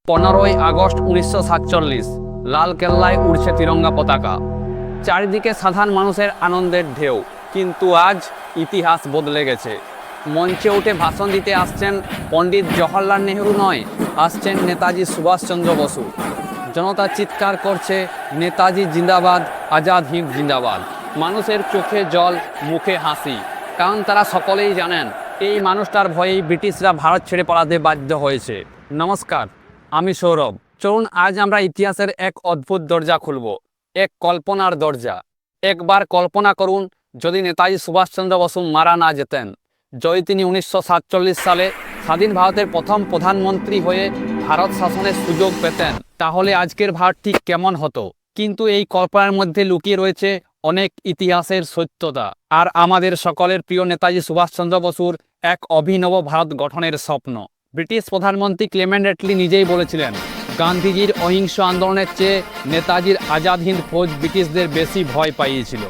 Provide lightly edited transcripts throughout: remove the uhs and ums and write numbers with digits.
15ই August 1947 লাল কেল্লায় উড়ছে তিরঙ্গা পতাকা। চারিদিকে সাধারণ মানুষের আনন্দের ঢেউ। কিন্তু আজ ইতিহাস বদলে গেছে। মঞ্চে উঠে ভাষণ দিতে আসছেন পণ্ডিত জওহরলাল নেহরু নয়, আসছেন নেতাজি সুভাষচন্দ্র বসু। জনতা চিৎকার করছে, নেতাজি জিন্দাবাদ, আজাদ হিন্দ জিন্দাবাদ। মানুষের চোখে জল, মুখে হাসি, কারণ তারা সকলেই জানেন এই মানুষটার ভয়েই ব্রিটিশরা ভারত ছেড়ে পালাতে বাধ্য হয়েছে। নমস্কার, আমি সৌরভ। চলুন আজ আমরা ইতিহাসের এক অদ্ভুত দরজা খুলব, এক কল্পনার দরজা। একবার কল্পনা করুন, যদি নেতাজি সুভাষচন্দ্র বসু মারা না যেতেন, যদি তিনি 1947 সালে স্বাধীন ভারতের প্রথম প্রধানমন্ত্রী হয়ে ভারত শাসনের সুযোগ পেতেন, তাহলে আজকের ভারত ঠিক কেমন হতো। কিন্তু এই কল্পনার মধ্যে লুকিয়ে রয়েছে অনেক ইতিহাসের সত্যতা, আর আমাদের সকলের প্রিয় নেতাজি সুভাষচন্দ্র বসুর এক অভিনব ভারত গঠনের স্বপ্ন। ব্রিটিশ প্রধানমন্ত্রী ক্লেমেন্ট অ্যাটলি নিজেই বলেছিলেন, গান্ধীজির অহিংস আন্দোলনের চেয়ে নেতাজির আজাদ হিন্দ ফৌজ ব্রিটিশদের বেশি ভয় পাইয়েছিল।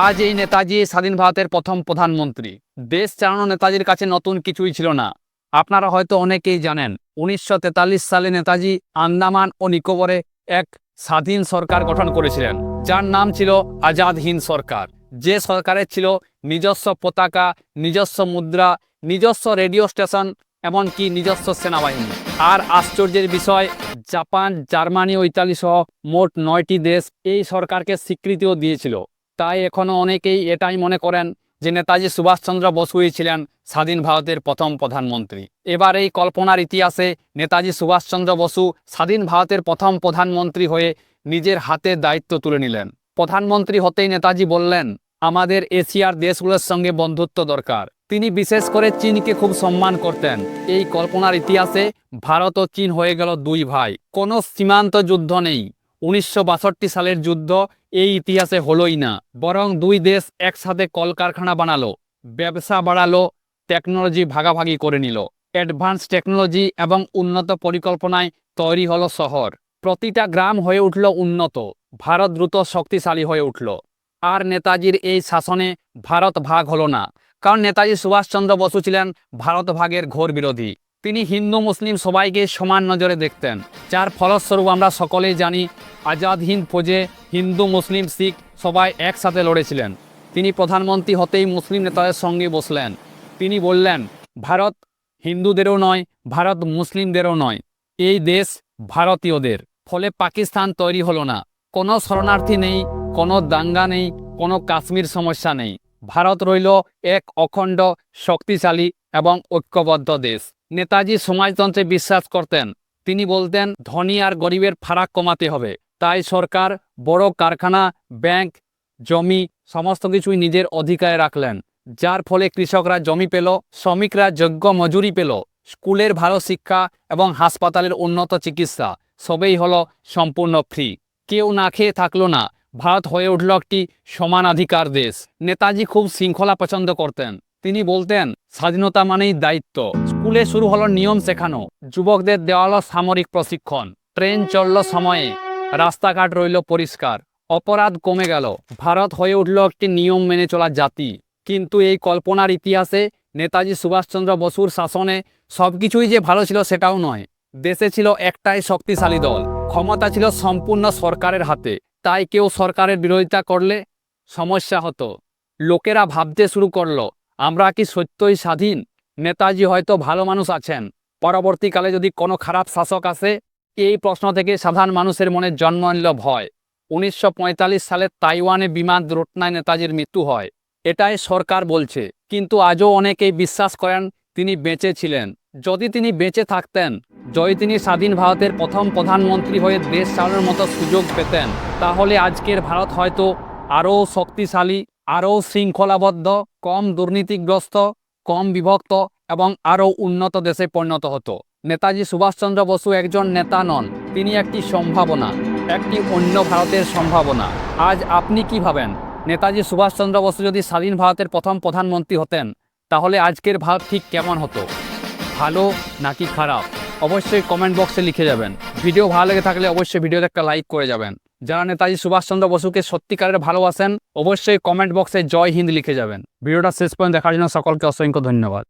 আজ এই নেতাজি স্বাধীন ভারতের প্রথম প্রধানমন্ত্রী। দেশ চালানো নেতাজির কাছে নতুন কিছুই ছিল না। আপনারা হয়তো অনেকেই জানেন, 1943 সালে নেতাজি আন্দামান ও নিকোবরে এক স্বাধীন সরকার গঠন করেছিলেন, যার নাম ছিল আজাদ হিন্দ সরকার। যে সরকারের ছিল নিজস্ব পতাকা, নিজস্ব মুদ্রা, নিজস্ব রেডিও স্টেশন, এমনকি নিজস্ব সেনাবাহিনী। আর আশ্চর্যের বিষয়, জাপান, জার্মানি ও ইতালি সহ মোট 9টি দেশ এই সরকারকে স্বীকৃতিও দিয়েছিল। তাই এখনও অনেকেই এটাই মনে করেন যে নেতাজি সুভাষচন্দ্র বসুই ছিলেন স্বাধীন ভারতের প্রথম প্রধানমন্ত্রী। এবার এই কল্পনার ইতিহাসে নেতাজি সুভাষচন্দ্র বসু স্বাধীন ভারতের প্রথম প্রধানমন্ত্রী হয়ে নিজের হাতে দায়িত্ব তুলে নিলেন। প্রধানমন্ত্রী হতেই নেতাজি বললেন, আমাদের এশিয়ার দেশগুলোর সঙ্গে বন্ধুত্ব দরকার। তিনি বিশেষ করে চীনকে খুব সম্মান করতেন। এই কল্পনার ইতিহাসে ভারত ও চীন হয়ে গেল দুই ভাই। কোনো সীমান্ত যুদ্ধ নেই। 1962 সালের যুদ্ধ এই ইতিহাসে হলোই না, বরং দুই দেশ একসাথে কলকারখানা বানালো, ব্যবসা বাড়ালো, টেকনোলজি ভাগাভাগি করে নিল। অ্যাডভান্স টেকনোলজি এবং উন্নত পরিকল্পনায় তৈরি হলো শহর। প্রতিটা গ্রাম হয়ে উঠল উন্নত। ভারত দ্রুত শক্তিশালী হয়ে উঠল। আর নেতাজির এই শাসনে ভারত ভাগ হলো না, কারণ নেতাজি সুভাষচন্দ্র বসু ছিলেন ভারত ভাগের ঘোর বিরোধী। তিনি হিন্দু মুসলিম সবাইকে সমান নজরে দেখতেন, যার ফলস্বরূপ আমরা সকলেই জানি আজাদ হিন্দ ফৌজে হিন্দু মুসলিম শিখ সবাই একসাথে লড়েছিলেন। তিনি প্রধানমন্ত্রী হতেই মুসলিম নেতাদের সঙ্গে বসলেন। তিনি বললেন, ভারত হিন্দুদেরও নয়, ভারত মুসলিমদেরও নয়, এই দেশ ভারতীয়দের। ফলে পাকিস্তান তৈরি হলো না। কোনো শরণার্থী নেই, কোনো দাঙ্গা নেই, কোনো কাশ্মীর সমস্যা নেই। ভারত রইল এক অখণ্ড, শক্তিশালী এবং ঐক্যবদ্ধ দেশ। নেতাজি সমাজতন্ত্রে বিশ্বাস করতেন। তিনি বলতেন, ধনী আর গরিবের ফারাক কমাতে হবে। তাই সরকার বড় কারখানা, ব্যাংক, জমি সমস্ত কিছুই নিজের অধিকারে রাখলেন, যার ফলে কৃষকরা জমি পেল, শ্রমিকরা যোগ্য মজুরি পেল, স্কুলের ভালো শিক্ষা এবং হাসপাতালের উন্নত চিকিৎসা সবই হলো সম্পূর্ণ ফ্রি। কেউ না খেয়ে থাকলো না। ভারত হয়ে উঠল একটি সমানাধিকার দেশ। নেতাজি খুব শৃঙ্খলা পছন্দ করতেন। তিনি বলতেন, স্বাধীনতা মানেই দায়িত্ব। স্কুলে শুরু হলো নিয়ম শেখানো, যুবকদের দেওয়া হলো সামরিক প্রশিক্ষণ, ট্রেন চলল সময়ে, রাস্তাঘাট রইল পরিষ্কার, অপরাধ কমে গেল। ভারত হয়ে উঠল একটি নিয়ম মেনে চলা জাতি। কিন্তু এই কল্পনার ইতিহাসে নেতাজি সুভাষচন্দ্র বসুর শাসনে সবকিছুই যে ভালো ছিল সেটাও নয়। দেশে ছিল একটাই শক্তিশালী দল, ক্ষমতা ছিল সম্পূর্ণ সরকারের হাতে। তাই কেউ সরকারের বিরোধিতা করলে সমস্যা হতো। লোকেরা ভাবতে শুরু করলো, আমরা কি সত্যই স্বাধীন? নেতাজি হয়তো ভালো মানুষ আছেন, পরবর্তীকালে যদি কোনো খারাপ শাসক আসে? এই প্রশ্ন থেকে সাধারণ মানুষের মনে জন্ম নিল ভয়। 1945 সালে তাইওয়ানে বিমান দুর্ঘটনায় নেতাজির মৃত্যু হয়, এটাই সরকার বলছে। কিন্তু আজও অনেকেই বিশ্বাস করেন তিনি বেঁচে ছিলেন। যদি তিনি বেঁচে থাকতেন, যদি তিনি স্বাধীন ভারতের প্রথম প্রধানমন্ত্রী হয়ে দেশ চালানোর মতো সুযোগ পেতেন, তাহলে আজকের ভারত হয়তো আরও শক্তিশালী, আরও শৃঙ্খলাবদ্ধ, কম দুর্নীতিগ্রস্ত, কম বিভক্ত এবং আরও উন্নত দেশে পরিণত হতো। নেতাজি সুভাষচন্দ্র বসু একজন নেতা নন, তিনি একটি সম্ভাবনা, একটি অন্য ভারতের সম্ভাবনা। আজ আপনি কি ভাবেন, নেতাজি সুভাষচন্দ্র বসু যদি স্বাধীন ভারতের প্রথম প্রধানমন্ত্রী হতেন, তাহলে আজকের ভারত ঠিক কেমন হতো? ভালো নাকি খারাপ? অবশ্যই কমেন্ট বক্সে লিখে যাবেন। ভিডিও ভালো লেগে থাকলে অবশ্যই ভিডিওতে একটা লাইক করে যাবেন। যারা নেতাজি সুভাষচন্দ্র বসুকে সত্যিকারের ভালোবাসেন, অবশ্যই কমেন্ট বক্সে জয় হিন্দ লিখে যাবেন। ভিডিওটা শেষ পর্যন্ত দেখার জন্য সকলকে অসংখ্য ধন্যবাদ।